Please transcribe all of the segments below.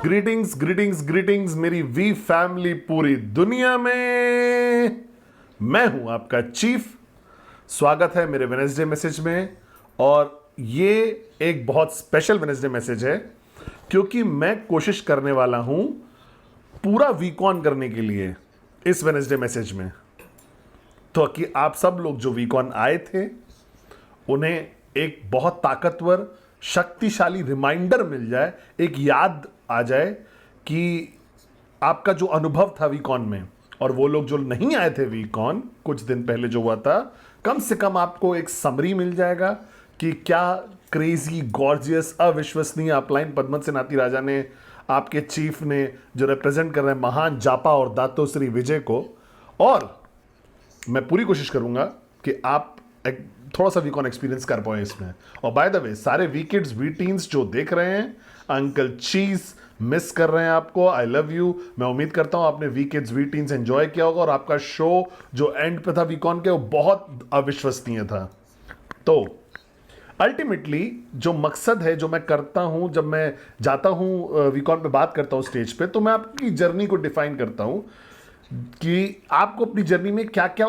Greetings greetings greetings मेरी we family पूरी दुनिया में। मैं हूं आपका चीफ। स्वागत है मेरे वेडनेसडे मैसेज में। और ये एक बहुत स्पेशल वेडनेसडे मैसेज है क्योंकि मैं कोशिश करने वाला हूं पूरा वीक ऑन करने के लिए इस वेडनेसडे मैसेज में, तो कि आप सब लोग जो वीक ऑन आए थे उन्हें एक बहुत ताकतवर शक्तिशाली रिमाइंडर मिल जाए, एक याद आ जाए कि आपका जो अनुभव था वीकॉन में, और वो लोग जो नहीं आए थे वीकॉन कुछ दिन पहले जो हुआ था, कम से कम आपको एक समरी मिल जाएगा कि क्या क्रेजी गॉर्जियस अविश्वसनीय अपलाइन पद्मत सेनाती राजा ने, आपके चीफ ने, जो रिप्रेजेंट कर रहे हैं महान जापा और दातो श्री विजय को। और मैं पूरी कोशिश करूंगा कि आप एक थोड़ा सा वीकॉन एक्सपीरियंस कर पाए इसमें। और बाय द वे सारे वी किड्स वी टीन्स जो देख रहे हैं, अंकल चीज मिस कर रहे हैं आपको, आई लव यू। मैं उम्मीद करता हूं आपने V kids V teens enjoy किया होगा और आपका शो जो एंड पे था वीकॉन के वो बहुत अविश्वसनीय था। तो अल्टीमेटली जो मकसद है, जो मैं करता हूं जब मैं जाता हूं वीकॉन पे बात करता हूं स्टेज पे, तो मैं आपकी जर्नी को डिफाइन करता हूं कि आपको अपनी जर्नी में क्या क्या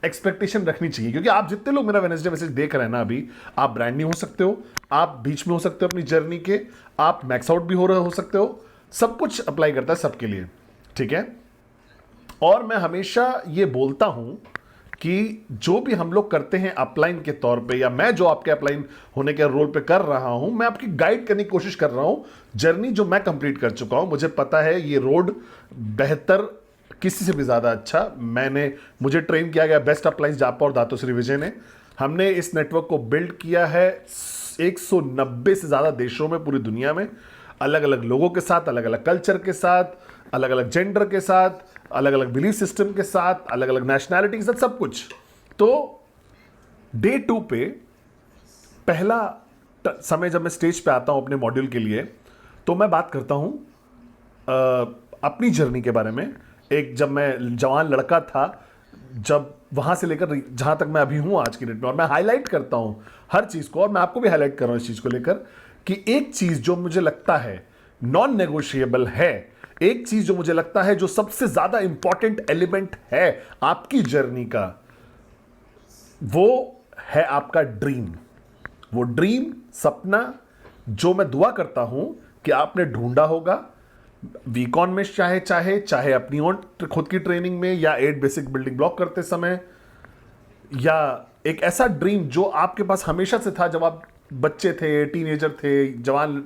एक्सपेक्टेशन रखनी चाहिए। क्योंकि आप जितने लोग मेरा वेडनेसडे मैसेज देख रहे हैं ना, अभी आप ब्रांड न्यू हो सकते हो, आप बीच में हो सकते हो अपनी जर्नी के, आप मैक्स आउट भी हो रहे हो सकते हो, सब कुछ अप्लाई करता है सबके लिए, ठीक है। और मैं हमेशा ये बोलता हूं कि जो भी हम लोग करते हैं अपलाइन के तौर पे, या मैं जो आपके अपलाइन होने के रोल पे कर रहा हूं, मैं आपकी गाइड करने की कोशिश कर रहा हूं। जर्नी जो मैं कंप्लीट कर चुका हूं, मुझे पता है ये रोड बेहतर, किसी से भी ज़्यादा अच्छा मुझे ट्रेन किया गया बेस्ट अपलाइंस जापा और दातो श्री विजय ने। हमने इस नेटवर्क को बिल्ड किया है 190 से ज़्यादा देशों में, पूरी दुनिया में, अलग अलग लोगों के साथ, अलग अलग कल्चर के साथ, अलग अलग जेंडर के साथ, अलग अलग बिलीफ सिस्टम के साथ, अलग अलग नेशनैलिटी के साथ, सब कुछ। तो डे 2 पे पहला समय जब मैं स्टेज पे आता हूं अपने मॉड्यूल के लिए, तो मैं बात करता हूं अपनी जर्नी के बारे में। एक जब मैं जवान लड़का था, जब वहां से लेकर जहां तक मैं अभी हूं आज की डेट में, और मैं हाईलाइट करता हूं हर चीज को, और मैं आपको भी हाईलाइट कर रहा हूं इस चीज को लेकर कि एक चीज जो मुझे लगता है नॉन नेगोशिएबल है, एक चीज जो मुझे लगता है जो सबसे ज्यादा इंपॉर्टेंट एलिमेंट है आपकी जर्नी का, वो है आपका ड्रीम। वो ड्रीम, सपना, जो मैं दुआ करता हूं कि आपने ढूंढा होगा वीकॉन में, चाहे अपनी ओन खुद की ट्रेनिंग में, या 8 बेसिक बिल्डिंग ब्लॉक करते समय, या एक ऐसा ड्रीम जो आपके पास हमेशा से था जब आप बच्चे थे, टीनेजर थे, जवान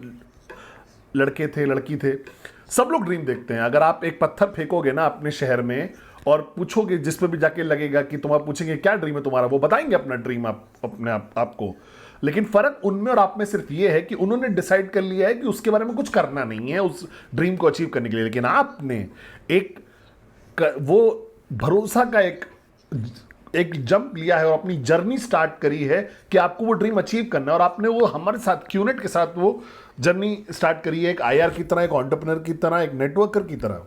लड़के थे, लड़की थे। सब लोग ड्रीम देखते हैं। अगर आप एक पत्थर फेंकोगे ना अपने शहर में और पूछोगे, जिस पे भी जाके लगेगा कि तुम, आप पूछेंगे क्या ड्रीम है तुम्हारा, वो बताएंगे अपना ड्रीम आपको। लेकिन फर्क उनमें और आप में सिर्फ ये है कि उन्होंने डिसाइड कर लिया है कि उसके बारे में कुछ करना नहीं है उस ड्रीम को अचीव करने के लिए, लेकिन आपने वो भरोसा का एक जंप लिया है और अपनी जर्नी स्टार्ट करी है कि आपको वो ड्रीम अचीव करना है। और आपने वो हमारे साथ क्यूनेट के साथ वो जर्नी स्टार्ट करी है, एक आईआर की तरह, एक एंटरप्रेन्योर की तरह, एक नेटवर्कर की तरह।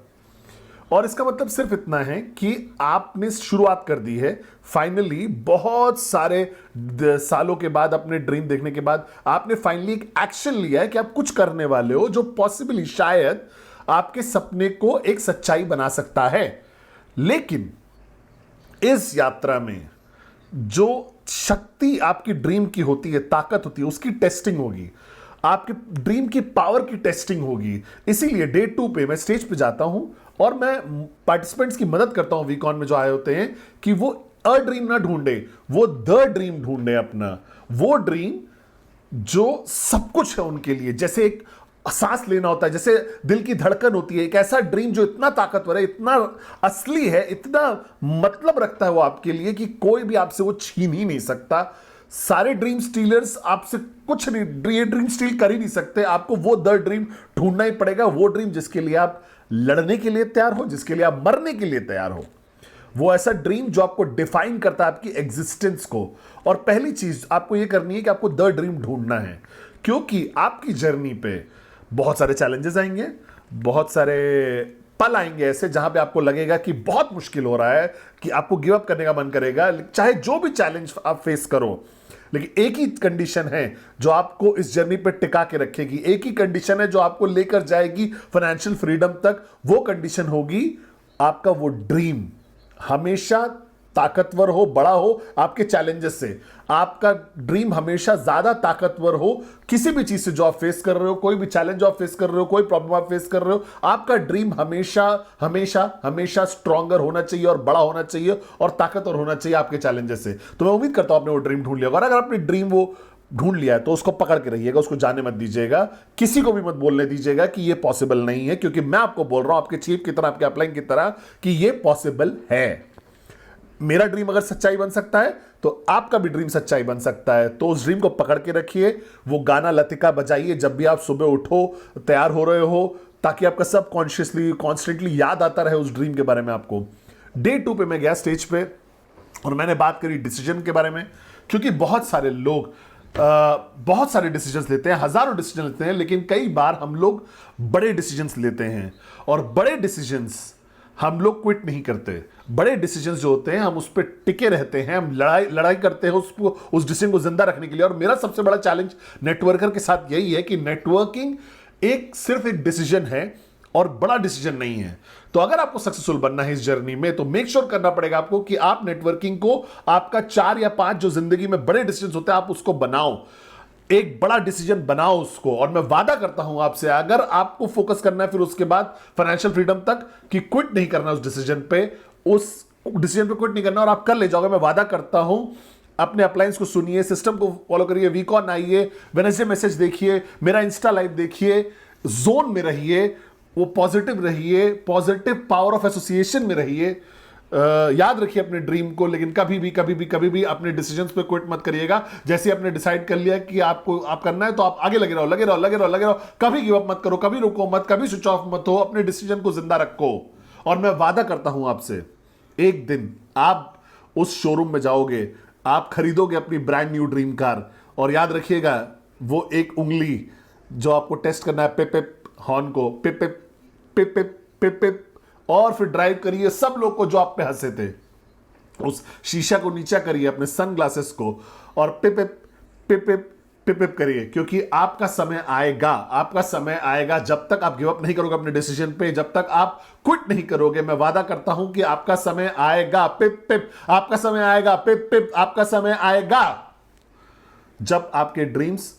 और इसका मतलब सिर्फ इतना है कि आपने शुरुआत कर दी है। फाइनली बहुत सारे सालों के बाद, अपने ड्रीम देखने के बाद, आपने फाइनली एक एक्शन लिया है कि आप कुछ करने वाले हो जो पॉसिबली शायद आपके सपने को एक सच्चाई बना सकता है। लेकिन इस यात्रा में जो शक्ति आपकी ड्रीम की होती है, ताकत होती है, उसकी टेस्टिंग होगी, आपके ड्रीम की पावर की टेस्टिंग होगी। इसीलिए डे 2 पे मैं स्टेज पे जाता हूं और मैं पार्टिसिपेंट्स की मदद करता हूं वीकॉन में जो आए होते हैं, कि वो अ ड्रीम ना ढूंढे, वो द ड्रीम ढूंढे अपना। वो ड्रीम जो सब कुछ है उनके लिए, जैसे एक सांस लेना होता है, जैसे दिल की धड़कन होती है, एक ऐसा ड्रीम जो इतना ताकतवर है, इतना असली है, इतना मतलब रखता है वो आपके लिए कि कोई भी आपसे वो छीन ही नहीं सकता। सारे ड्रीम स्टीलर्स आपसे कुछ नहीं, ये ड्रीम स्टील कर ही नहीं सकते। आपको वो द ड्रीम ढूंढना ही पड़ेगा, वो ड्रीम जिसके लिए आप लड़ने के लिए तैयार हो, जिसके लिए आप मरने के लिए तैयार हो। वो ऐसा ड्रीम जो आपको डिफाइन करता है, आपकी एग्जिस्टेंस को। और पहली चीज आपको ये करनी है कि आपको द ड्रीम ढूंढना है, क्योंकि आपकी जर्नी पे बहुत सारे चैलेंजेस आएंगे, बहुत सारे पल आएंगे ऐसे जहां पे आपको लगेगा कि बहुत मुश्किल हो रहा है, कि आपको गिव अप करने का मन करेगा, चाहे जो भी चैलेंज आप फेस करो। लेकिन एक ही कंडीशन है जो आपको इस जर्नी पे टिका के रखेगी, एक ही कंडीशन है जो आपको लेकर जाएगी फाइनेंशियल फ्रीडम तक। वो कंडीशन होगी आपका वो ड्रीम हमेशा ताकतवर हो, बड़ा हो आपके चैलेंजेस से। आपका ड्रीम हमेशा ज्यादा ताकतवर हो किसी भी चीज से जो आप फेस कर रहे हो, कोई भी चैलेंज आप फेस कर रहे हो, कोई प्रॉब्लम आप फेस कर रहे हो, आपका ड्रीम हमेशा हमेशा हमेशा स्ट्रॉन्गर होना चाहिए और बड़ा होना चाहिए और ताकतवर होना चाहिए आपके चैलेंजेस से। तो मैं उम्मीद करता हूं आपने वो ड्रीम ढूंढ लिया होगा। अगर आपने ड्रीम वो ढूंढ लिया है तो उसको पकड़ के रहिएगा, उसको जाने मत दीजिएगा, किसी को भी मत बोलने दीजिएगा कि ये पॉसिबल नहीं है, क्योंकि मैं आपको बोल रहा हूं आपके चीफ की तरह, आपके अपलाइन की तरह, कि ये पॉसिबल है। मेरा ड्रीम अगर सच्चाई बन सकता है तो आपका भी ड्रीम सच्चाई बन सकता है। तो उस ड्रीम को पकड़ के रखिए, वो गाना लतिका बजाइए जब भी आप सुबह उठो, तैयार हो रहे हो, ताकि आपका सब कॉन्शियसली कॉन्स्टेंटली याद आता रहे उस ड्रीम के बारे में आपको। डे 2 पे मैं गया स्टेज पे और मैंने बात करी डिसीजन के बारे में, क्योंकि बहुत सारे लोग बहुत सारे डिसीजंस लेते हैं, हजारों डिसीजन लेते हैं, लेकिन कई बार हम लोग बड़े डिसीजंस लेते हैं और बड़े डिसीजंस हम लोग क्विट नहीं करते। बड़े डिसीजंस जो होते हैं हम उस पर टिके रहते हैं, हम लड़ाई करते हैं उसको, उस डिसीजन को जिंदा रखने के लिए। और मेरा सबसे बड़ा चैलेंज नेटवर्कर के साथ यही है कि नेटवर्किंग सिर्फ एक डिसीजन है और बड़ा डिसीजन नहीं है। तो अगर आपको सक्सेसफुल बनना है इस जर्नी में तो मेक श्योर करना पड़ेगा आपको कि आप नेटवर्किंग को आपका 4 या 5 जो जिंदगी में बड़े डिसीजन होते हैं आप उसको बनाओ, एक बड़ा डिसीजन बनाओ उसको। और मैं वादा करता हूं आपसे, अगर आपको फोकस करना है फिर उसके बाद फाइनेंशियल फ्रीडम तक, कि क्विट नहीं करना उस डिसीजन पे, उस डिसीजन पे क्विट नहीं करना, और आप कर ले जाओगे, मैं वादा करता हूं। अपने अप्लायंस को सुनिए, सिस्टम को फॉलो करिए, वीकॉन आइए, वेडनेसडे मैसेज देखिए, मेरा इंस्टा लाइव देखिए, जोन में रहिए, वो पॉजिटिव रहिए, पॉजिटिव पावर ऑफ एसोसिएशन में रहिए। याद रखिए अपने ड्रीम को, लेकिन कभी भी अपने डिसीजंस पे क्विट मत करिएगा। जैसे आपने डिसाइड कर लिया कि आपको आप करना है तो आप आगे लगे रहो, कभी गिव अप मत करो, कभी रुको मत, कभी स्विच ऑफ मत हो, अपने डिसीजन को जिंदा रखो। और मैं वादा करता हूं आपसे, एक दिन आप उस शोरूम में जाओगे, आप खरीदोगे अपनी ब्रांड न्यू ड्रीम कार, और याद रखिएगा वो एक उंगली जो आपको टेस्ट करना है, पिप पिप हॉर्न को, पिप पिप पिप पिप पिप पिप, और फिर ड्राइव करिए सब लोग को जो आप पे हंसे थे, उस शीशा को नीचा करिए, अपने सन ग्लासेस को, और पिप पिप पिप पिप पिप पिप करिए, क्योंकि आपका समय आएगा, आपका समय आएगा। जब तक आप गिव अप नहीं करोगे अपने डिसीजन पे, जब तक आप क्विट नहीं करोगे, मैं वादा करता हूं कि आपका समय आएगा, पिप पिप, आपका समय आएगा, पिप पिप, आपका समय आएगा, जब आपके ड्रीम्स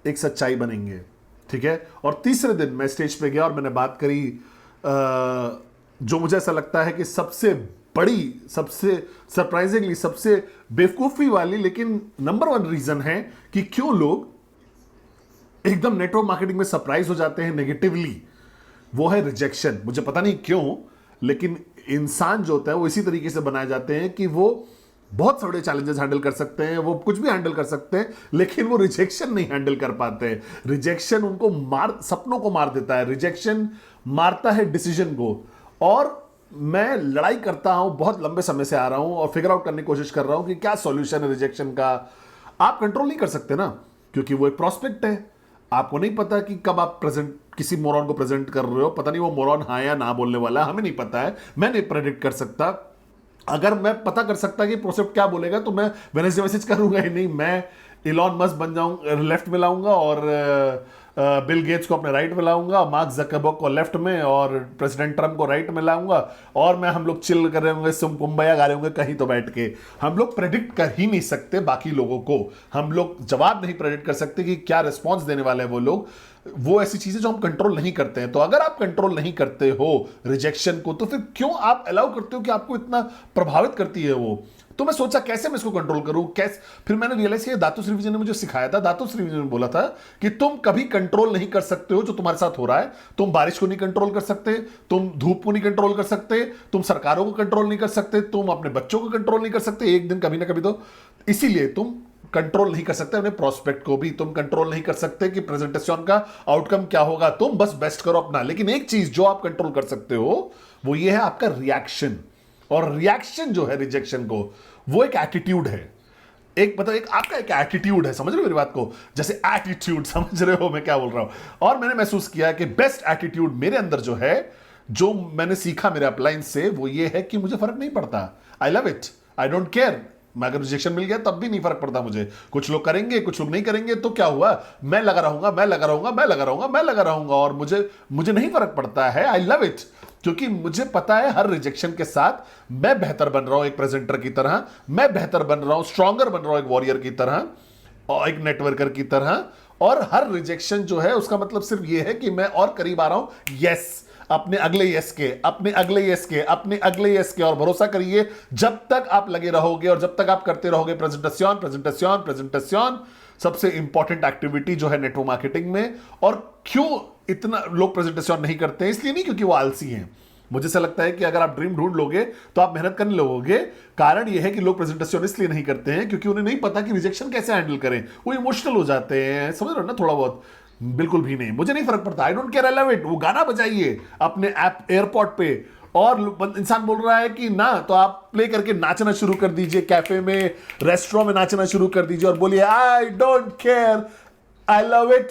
एक सच्चाई बनेंगे। ठीक है। और तीसरे दिन मैं स्टेज पे गया और मैंने बात करी जो मुझे ऐसा लगता है कि सबसे बड़ी, सबसे सरप्राइजिंगली, सबसे बेवकूफी वाली, लेकिन नंबर 1 रीजन है कि क्यों लोग एकदम नेटवर्क मार्केटिंग में सरप्राइज हो जाते हैं नेगेटिवली, वो है रिजेक्शन। मुझे पता नहीं क्यों, लेकिन इंसान जो होता है वो इसी तरीके से बनाए जाते हैं कि वो बहुत बड़े चैलेंजेस हैंडल कर सकते हैं, वो कुछ भी हैंडल कर सकते हैं, लेकिन वो रिजेक्शन नहीं हैंडल कर पाते हैं। रिजेक्शन उनको सपनों को मार देता है, रिजेक्शन मारता है डिसीजन को। और मैं लड़ाई करता हूं, बहुत लंबे समय से आ रहा हूं और फिगर आउट करने की कोशिश कर रहा हूं कि क्या सॉल्यूशन है रिजेक्शन का। आप कंट्रोल नहीं कर सकते ना, क्योंकि वो एक प्रोस्पेक्ट है। आपको नहीं पता कि कब आप प्रेजेंट किसी मोरॉन को प्रेजेंट कर रहे हो, पता नहीं वो मोरॉन हाँ या ना बोलने वाला, हमें नहीं पता है, मैं नहीं प्रेडिक्ट कर सकता। अगर मैं पता कर सकता कि प्रोसेप्ट क्या बोलेगा तो मैं वेडनेसडे मैसेज करूंगा ही नहीं, मैं इलॉन मस्क बन जाऊंगा, लेफ्ट में लाऊंगा, और बिल गेट्स को अपने राइट में लाऊंगा, मार्क जकरबर्ग को लेफ्ट में, और प्रेसिडेंट ट्रम्प को राइट में लाऊंगा, और मैं हम लोग चिल कर रहे होंगे, कुंबया गा रहे होंगे कहीं तो बैठ के। हम लोग प्रेडिक्ट कर ही नहीं सकते बाकी लोगों को, हम लोग जवाब नहीं प्रेडिक्ट कर सकते कि क्या रिस्पॉन्स देने वाले हैं वो लोग। वो ऐसी चीजें जो हम कंट्रोल नहीं करते हैं। तो अगर आप कंट्रोल नहीं करते हो रिजेक्शन को, तो फिर क्यों आप अलाउ करते हो कि आपको इतना प्रभावित करती है वो। तो मैं सोचा कैसे मैं इसको कंट्रोल करूं, कैसे। फिर मैंने रियलाइज किया, दातु श्री विजय ने मुझे सिखाया था। दातु श्री विजय ने बोला था कि तुम कभी कंट्रोल नहीं कर सकते हो जो तुम्हारे साथ हो रहा है। तुम बारिश को नहीं कंट्रोल कर सकते, तुम धूप को नहीं कंट्रोल कर सकते, तुम सरकारों को कंट्रोल नहीं कर सकते, तुम अपने बच्चों को कंट्रोल नहीं कर सकते, एक दिन कभी ना कभी तो। इसीलिए तुम कंट्रोल नहीं कर सकते अपने प्रोस्पेक्ट को भी, तुम कंट्रोल नहीं कर सकते कि प्रेजेंटेशन का आउटकम क्या होगा, तुम बस बेस्ट करो अपना। लेकिन एक चीज जो आप कंट्रोल कर सकते हो वो ये है आपका रिएक्शन। और रिएक्शन जो है रिजेक्शन को, वो एक एटीट्यूड है, एक मतलब एक आपका एक एटीट्यूड है। समझ रहे हो मेरी बात को, जैसे एटीट्यूड, समझ रहे हो मैं क्या बोल रहा हूं। और मैंने महसूस किया कि बेस्ट एटीट्यूड मेरे अंदर जो है, जो मैंने सीखा मेरे अपलाइन से वो ये है कि मुझे फर्क नहीं पड़ता, I love it, I don't care. मैं अगर रिजेक्शन मिल गया तब भी नहीं फर्क पड़ता मुझे। कुछ लोग करेंगे, कुछ लोग नहीं करेंगे, तो क्या हुआ, मैं लगा रहूंगा, मैं लगा रहूंगा, मैं लगा रहूंगा, मैं लगा रहूंगा, और मुझे नहीं फर्क पड़ता है। आई लव इट, क्योंकि मुझे पता है हर रिजेक्शन के साथ मैं बेहतर बन रहा हूं, एक प्रेजेंटर की तरह मैं बेहतर बन रहा हूं, स्ट्रॉन्गर बन रहा हूं, एक वॉरियर की तरह और एक नेटवर्कर की तरह। और हर रिजेक्शन जो है उसका मतलब सिर्फ ये है कि मैं और करीब आ रहा हूं यस, अपने अगले यस के, अपने अगले यस के, अपने अगले यस के। और भरोसा करिए, जब तक आप लगे रहोगे और जब तक आप करते रहोगे प्रेजेंटेशन प्रेजेंटेशन प्रेजेंटेशन, सबसे इंपॉर्टेंट एक्टिविटी जो है नेटवर्क मार्केटिंग में। और क्यों इतना लोग प्रेजेंटेशन नहीं करते हैं? इसलिए नहीं क्योंकि वो आलसी हैं। मुझे ऐसा लगता है कि अगर आप ड्रीम ढूंढ लोगे तो आप मेहनत करने लगोगे। कारण यह है कि लोग प्रेजेंटेशन इसलिए नहीं करते हैं क्योंकि उन्हें नहीं पता कि रिजेक्शन कैसे हैंडल करें। वो इमोशनल हो जाते हैं, समझ रहे हो ना, थोड़ा बहुत। बिल्कुल भी नहीं, मुझे नहीं फर्क पड़ता, I don't care, I love it. वो गाना बजाइए अपने ऐप एयरपोर्ट पे, और इंसान बोल रहा है कि ना, तो आप प्ले करके नाचना शुरू कर दीजिए, कैफे में, रेस्टोरेंट में नाचना शुरू कर दीजिए और बोलिए I don't care, I love it.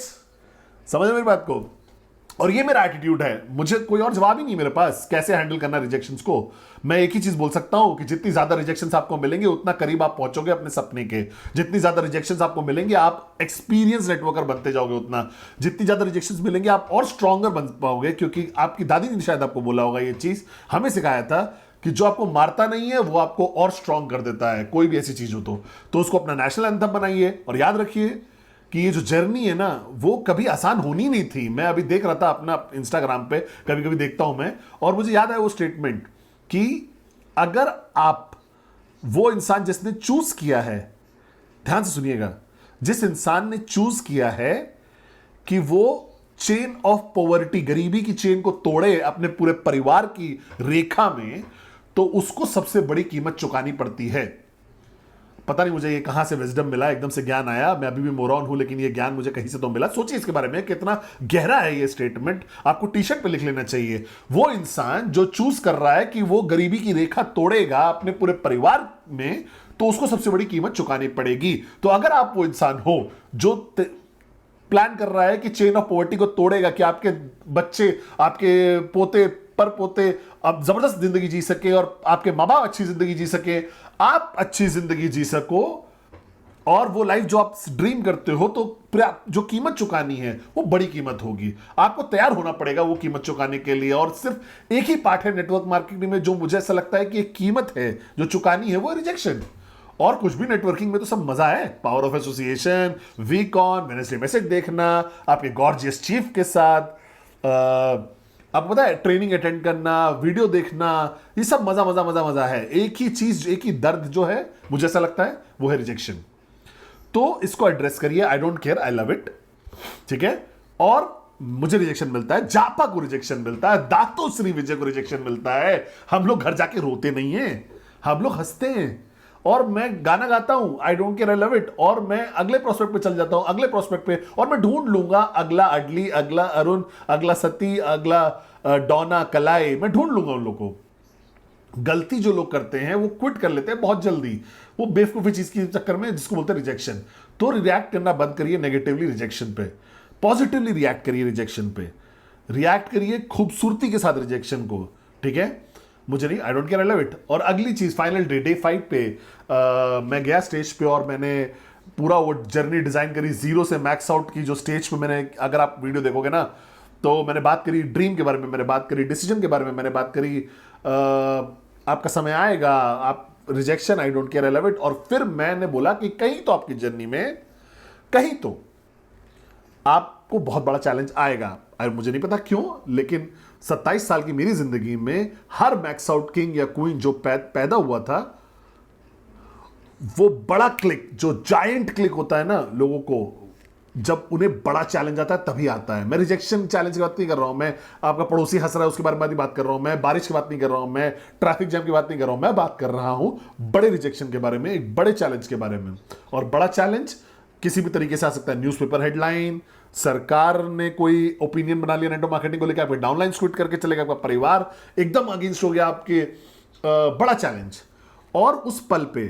समझ मेरी बात को? और ये मेरा एटीट्यूड है। मुझे कोई और जवाब ही नहीं मेरे पास कैसे हैंडल करना रिजेक्शंस को। मैं एक ही चीज बोल सकता हूं कि जितनी ज्यादा रिजेक्शंस आपको मिलेंगे उतना करीब आप पहुंचोगे अपने सपने के। जितनी ज्यादा रिजेक्शंस आपको मिलेंगे आप एक्सपीरियंस नेटवर्कर बनते जाओगे उतना। जितनी ज्यादा रिजेक्शंस मिलेंगे आप और स्ट्रॉन्गर बन पाओगे, क्योंकि आपकी दादी ने शायद आपको बोला होगा, ये चीज हमें सिखाया था कि जो आपको मारता नहीं है वो आपको और स्ट्रॉन्ग कर देता है। कोई भी ऐसी चीज हो तो उसको अपना नेशनल एंथम बनाइए। और याद रखिए कि ये जो जर्नी है ना, वो कभी आसान होनी नहीं थी। मैं अभी देख रहा था अपना इंस्टाग्राम पे, कभी कभी देखता हूं मैं, और मुझे याद है वो स्टेटमेंट कि अगर आप वो इंसान जिसने चूज किया है, ध्यान से सुनिएगा, जिस इंसान ने चूज किया है कि वो चेन ऑफ पॉवर्टी, गरीबी की चेन को तोड़े अपने पूरे परिवार की रेखा में, तो उसको सबसे बड़ी कीमत चुकानी पड़ती है। पता नहीं मुझे ये कहां से विजडम मिला, एकदम से ज्ञान आया। मैं अभी भी मोरॉन हूं, लेकिन ये ज्ञान मुझे कहीं से तो मिला। सोचिए इसके बारे में, कितना गहरा है ये स्टेटमेंट। आपको टी शर्ट पे लिख लेना चाहिए। वो इंसान जो चूज कर रहा है कि वो गरीबी की रेखा तोड़ेगा अपने पूरे परिवार में, तो उसको सबसे बड़ी कीमत चुकानी पड़ेगी। तो अगर आप वो इंसान हो जो प्लान कर रहा है कि चेन ऑफ पॉवर्टी को तोड़ेगा, कि आपके बच्चे, आपके पोते पर पोते अब जबरदस्त जिंदगी जी सके और आपके माँ बाप अच्छी जिंदगी जी सके, आप अच्छी जिंदगी जी सको, और वो लाइफ जो आप ड्रीम करते हो, तो जो कीमत चुकानी है वो बड़ी कीमत होगी। आपको तैयार होना पड़ेगा वो कीमत चुकाने के लिए। और सिर्फ एक ही पार्ट है नेटवर्क मार्केटिंग में जो मुझे ऐसा लगता है कि एक कीमत है जो चुकानी है, वो रिजेक्शन। और कुछ भी नेटवर्किंग में तो सब मजा है, power of association, week on, Wednesday message देखना आपके गॉर्जियस चीफ के साथ, आपको पता है ट्रेनिंग अटेंड करना, वीडियो देखना, ये सब मजा मजा मजा मजा है। एक ही चीज, एक ही दर्द जो है, मुझे ऐसा लगता है वो है रिजेक्शन। तो इसको एड्रेस करिए, I don't care, I love it, ठीक है। और मुझे रिजेक्शन मिलता है, जापा को रिजेक्शन मिलता है, दातो श्री विजय को रिजेक्शन मिलता है। हम लोग घर जाके रोते नहीं हैं, हम लोग हंसते हैं। और मैं गाना गाता हूं, I don't care, I love it, और मैं अगले प्रोस्पेक्ट पे चल जाता हूं, अगले प्रोस्पेक्ट पे, और मैं ढूंढ लूंगा अगला अडली, अगला अरुण, अगला सती, अगला डोना कलाई, मैं ढूंढ लूंगा उन लोगों को। गलती जो लोग करते हैं वो क्विट कर लेते हैं बहुत जल्दी, वो बेवकूफी चीज के चक्कर में, जिसको बोलते हैं रिजेक्शन। तो रिएक्ट करना बंद करिए नेगेटिवली रिजेक्शन पे, पॉजिटिवली रिएक्ट करिए रिजेक्शन पे, रिएक्ट करिए खूबसूरती के साथ रिजेक्शन को, ठीक है। मुझे नहीं, I don't care, I love it. और अगली चीज, फाइनल डे 5 पे मैं गया स्टेज पे और मैंने पूरा वो जर्नी डिजाइन करी, जीरो से मैक्स आउट की। जो स्टेज पे मैंने, अगर आप वीडियो देखोगे ना, तो मैंने बात करी ड्रीम के बारे में, मैंने बात करी डिसीजन के बारे में, मैंने बात करी आपका समय आएगा, आप rejection, I don't care, I love it. और फिर मैंने बोला कि कहीं तो आपकी जर्नी में, कहीं तो आपको बहुत बड़ा चैलेंज आएगा। मुझे नहीं पता क्यों, लेकिन 27 साल की मेरी जिंदगी में हर मैक्स आउट किंग या क्वीन जो पैदा हुआ था, वो बड़ा क्लिक, जो जायंट क्लिक होता है ना लोगों को, जब उन्हें बड़ा चैलेंज आता है तभी आता है। मैं रिजेक्शन चैलेंज की बात नहीं कर रहा हूं, मैं आपका पड़ोसी हंस रहा है उसके बारे में बात कर रहा हूं, मैं बारिश की बात नहीं कर रहा हूं, मैं ट्रैफिक जैम की बात नहीं कर रहा हूं, मैं बात कर रहा हूं बड़े रिजेक्शन के बारे में, एक बड़े चैलेंज के बारे में। और बड़ा चैलेंज किसी भी तरीके से आ सकता है, न्यूज़पेपर हेडलाइन, सरकार ने कोई ओपिनियन बना लिया नेटवर्क मार्केटिंग को लेकर, आपके डाउनलाइन क्विट करके चलेगा, आपका परिवार एकदम अगेंस्ट हो गया आपके, बड़ा चैलेंज। और उस पल पे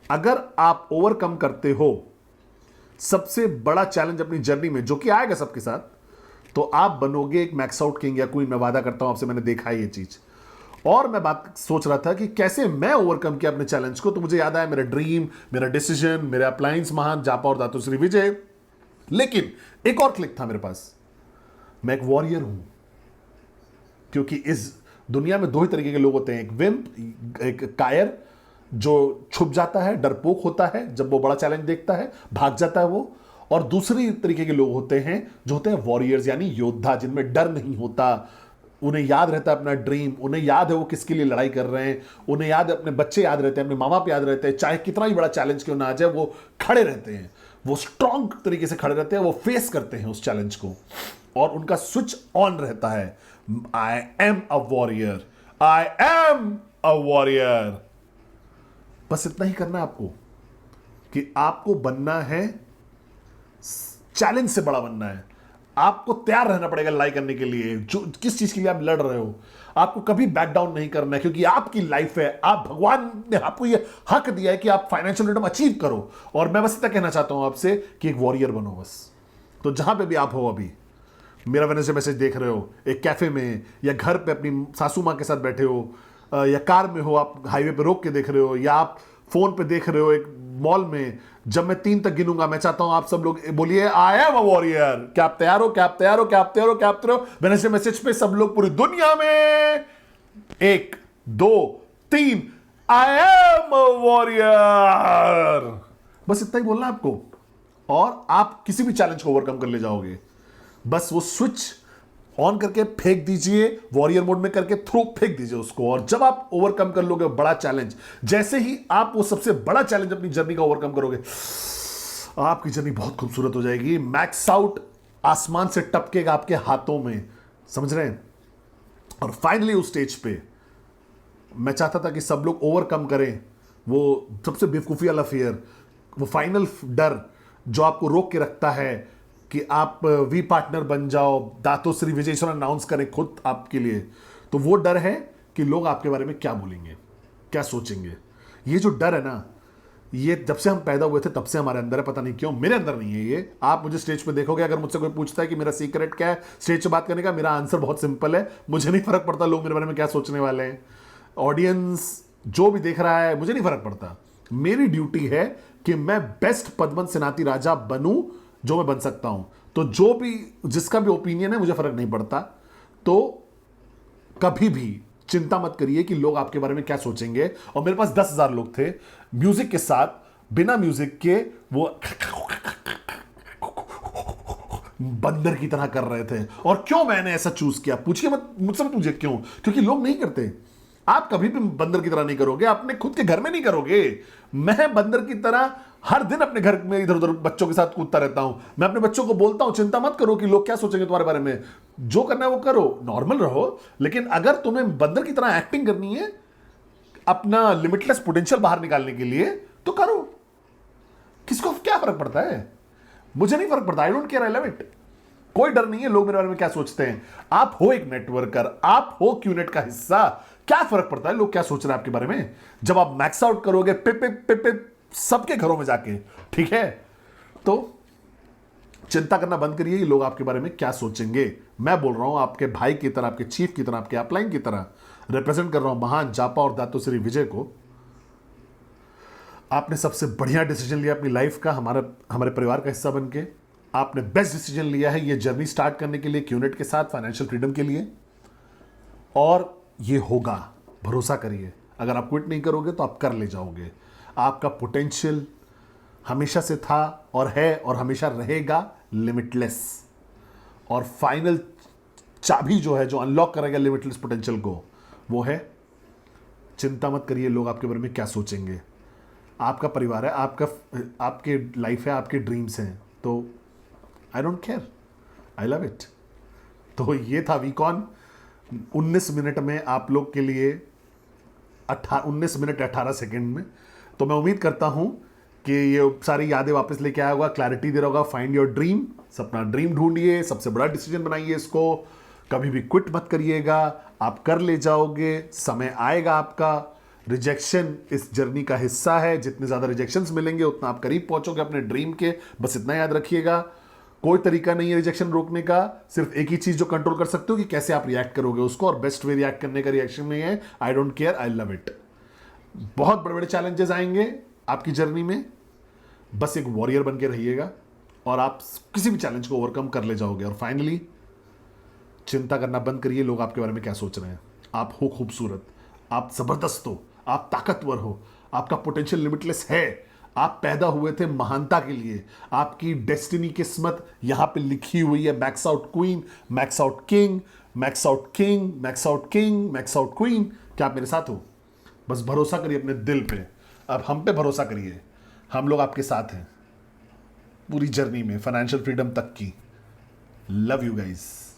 अगर आप ओवरकम करते हो सबसे बड़ा चैलेंज अपनी जर्नी में, जो कि आएगा सबके साथ, तो आप बनोगे एक मैक्स आउट किंग या क्वीन। मैं वादा करता हूं आपसे, मैंने देखा है ये चीज। और मैं बात सोच रहा था कि कैसे मैं ओवरकम किया अपने चैलेंज को, तो मुझे याद आया मेरा ड्रीम, मेरा डिसीजन, मेरे अप्लायंस महान जापा और दातुश्री विजय। लेकिन एक और क्लिक था मेरे पास, मैं एक वॉरियर हूं। क्योंकि इस दुनिया में दो ही तरीके के लोग होते हैं, एक विम्प, एक कायर जो छुप जाता है, डरपोक होता है, जब वो बड़ा चैलेंज देखता है भाग जाता है वो। और दूसरी तरीके के लोग होते हैं जो होते हैं वॉरियर्स, यानी योद्धा, जिनमें डर नहीं होता। उन्हें याद रहता है अपना ड्रीम, उन्हें याद है वो किसके लिए लड़ाई कर रहे हैं, उन्हें याद है अपने बच्चे याद रहते हैं, अपने माँ बाप याद रहते हैं, चाहे कितना भी बड़ा चैलेंज क्यों ना आ जाए, वो खड़े रहते हैं, वो स्ट्रांग तरीके से खड़े रहते हैं, वो फेस करते हैं उस चैलेंज को, और उनका स्विच ऑन रहता है। I am a warrior, I am a warrior. बस इतना ही करना है आपको, कि आपको बनना है, चैलेंज से बड़ा बनना है। आपको तैयार रहना पड़ेगा लड़ाई करने के लिए, जो किस चीज के लिए आप लड़ रहे हो। आपको कभी बैक डाउन नहीं करना है, क्योंकि आपकी लाइफ है। आप, भगवान ने आपको यह हक दिया है कि आप फाइनेंशियल फ्रीडम अचीव करो। और मैं बस इतना कहना चाहता हूं आपसे कि एक वॉरियर बनो बस। तो जहां पे भी आप हो, अभी मेरा वेडनेसडे मैसेज देख रहे हो, एक कैफे में या घर पे अपनी सासू माँ के साथ बैठे हो, या कार में हो, आप हाईवे पे रोक के देख रहे हो, या आप फोन पे देख रहे हो एक मॉल में, जब मैं 3 तक गिनूंगा, मैं चाहता हूं आप सब लोग बोलिए आई एम अ वॉरियर। क्या आप तैयार हो? क्या आप तैयार हो? क्या आप तैयार हो? क्या आप तैयार हो? वेडनेसडे मैसेज पे सब लोग पूरी दुनिया में 1 2 3 आई एम अ वॉरियर। बस इतना ही बोलना है आपको, और आप किसी भी चैलेंज को ओवरकम कर ले जाओगे। बस वो स्विच ऑन करके फेंक दीजिए, वॉरियर मोड में करके थ्रो फेंक दीजिए उसको। और जब आप ओवरकम कर लोगे बड़ा चैलेंज, जैसे ही आप वो सबसे बड़ा चैलेंज अपनी जर्नी का ओवरकम करोगे, आपकी जर्नी बहुत खूबसूरत हो जाएगी। मैक्स आउट आसमान से टपकेगा आपके हाथों में, समझ रहे हैं? और फाइनली उस स्टेज पे मैं चाहता था कि सब लोग ओवरकम करें वो सबसे बेवकूफ़ी वाला फियर, वो फाइनल डर जो आपको रोक के रखता है कि आप वी पार्टनर बन जाओ, दातुश्री विजय अनाउंस करें खुद आपके लिए। तो वो डर है कि लोग आपके बारे में क्या बोलेंगे, क्या सोचेंगे। ये जो डर है ना, ये जब से हम पैदा हुए थे तब से हमारे अंदर है, पता नहीं क्यों मेरे अंदर नहीं है ये। आप मुझे स्टेज पे देखोगे, अगर मुझसे कोई पूछता है कि मेरा सीक्रेट क्या है स्टेज पे बात करने का, मेरा आंसर बहुत सिंपल है, मुझे नहीं फर्क पड़ता लोग मेरे बारे में क्या सोचने वाले हैं। ऑडियंस जो भी देख रहा है, मुझे नहीं फर्क पड़ता। मेरी ड्यूटी है कि मैं बेस्ट पद्मन सेनाती राजा बनूं जो मैं बन सकता हूं। तो जो भी, जिसका भी ओपिनियन है, मुझे फर्क नहीं पड़ता। तो कभी भी चिंता मत करिए कि लोग आपके बारे में क्या सोचेंगे। और मेरे पास 10,000 लोग थे म्यूजिक के साथ, बिना म्यूजिक के वो बंदर की तरह कर रहे थे। और क्यों मैंने ऐसा चूज किया, पूछिए मत, मुझसे मत पूछिए क्यों, क्योंकि लोग नहीं करते। आप कभी भी बंदर की तरह नहीं करोगे, अपने खुद के घर में नहीं करोगे। मैं बंदर की तरह हर दिन अपने घर में इधर उधर बच्चों के साथ कूदता रहता हूं। मैं अपने बच्चों को बोलता हूं चिंता मत करो कि लोग क्या सोचेंगे तुम्हारे बारे में, जो करना है वो करो, नॉर्मल रहो। लेकिन अगर तुम्हें बंदर की तरह एक्टिंग करनी है, अपना लिमिटलेस पोटेंशियल बाहर निकालने के लिए, तो करो। किसको क्या फर्क पड़ता है? मुझे नहीं फर्क पड़ता, I don't care, I love it. कोई डर नहीं है लोग मेरे बारे में क्या सोचते हैं। आप हो एक नेटवर्कर, आप हो क्यूनेट का हिस्सा, क्या फर्क पड़ता है लोग क्या सोच रहे हैं आपके बारे में। जब आप मैक्स आउट करोगे पिप पिप पिप पिप सबके घरों में जाके, ठीक है, तो चिंता करना बंद करिए कि लोग आपके बारे में क्या सोचेंगे। मैं बोल रहा हूं आपके भाई की तरह, आपके चीफ की तरह, आपके अपलाइन की तरह रिप्रेजेंट कर रहा हूं महान जापा और दातुश्री विजय को। आपने सबसे बढ़िया डिसीजन लिया अपनी लाइफ का, हमारे परिवार का हिस्सा बन के। आपने बेस्ट डिसीजन लिया है ये जर्नी स्टार्ट करने के लिए क्यूनेट के साथ, फाइनेंशियल फ्रीडम के लिए। और ये होगा, भरोसा करिए। अगर आप क्विट नहीं करोगे तो आप कर ले जाओगे। आपका पोटेंशियल हमेशा से था और है और हमेशा रहेगा लिमिटलेस। और फाइनल चाबी जो है, जो अनलॉक करेगा लिमिटलेस पोटेंशियल को, वो है चिंता मत करिए लोग आपके बारे में क्या सोचेंगे। आपका परिवार है, आपके लाइफ है, आपके ड्रीम्स हैं, तो I don't care, I love it. तो ये था वीकॉन 19 मिनट में आप लोग के लिए, 19 मिनट 18 सेकेंड में। तो मैं उम्मीद करता हूं कि ये सारी यादें वापस लेके आया होगा, क्लैरिटी दे रहा होगा। फाइंड योर ड्रीम, अपना ड्रीम ढूंढिए, सबसे बड़ा डिसीजन बनाइए इसको। कभी भी क्विट मत करिएगा, आप कर ले जाओगे, समय आएगा आपका। रिजेक्शन इस जर्नी का हिस्सा है, जितने ज़्यादा रिजेक्शंस मिलेंगे उतना आप करीब पहुंचोगे अपने ड्रीम के, बस इतना याद रखिएगा। कोई तरीका नहीं है रिजेक्शन रोकने का, सिर्फ एक ही चीज जो कंट्रोल कर सकते हो कि कैसे आप रिएक्ट करोगे उसको, और बेस्ट वे रिएक्ट करने का रिएक्शन में है I don't care, I love it. बहुत बड़े बड़े चैलेंजेस आएंगे आपकी जर्नी में, बस एक वॉरियर बन के रहिएगा और आप किसी भी चैलेंज को ओवरकम कर ले जाओगे। और फाइनली चिंता करना बंद करिए लोग आपके बारे में क्या सोच रहे हैं। आप हो खूबसूरत, आप जबरदस्त हो, आप ताकतवर हो, आपका पोटेंशियल लिमिटलेस है। आप पैदा हुए थे महानता के लिए, आपकी डेस्टिनी किस्मत यहां पे लिखी हुई है। Max out queen, max out king, max out king, max out king, max out queen. क्या आप मेरे साथ हो? बस भरोसा करिए अपने दिल पे, अब हम पे भरोसा करिए, हम लोग आपके साथ हैं पूरी जर्नी में, फाइनेंशियल फ्रीडम तक की। Love you guys.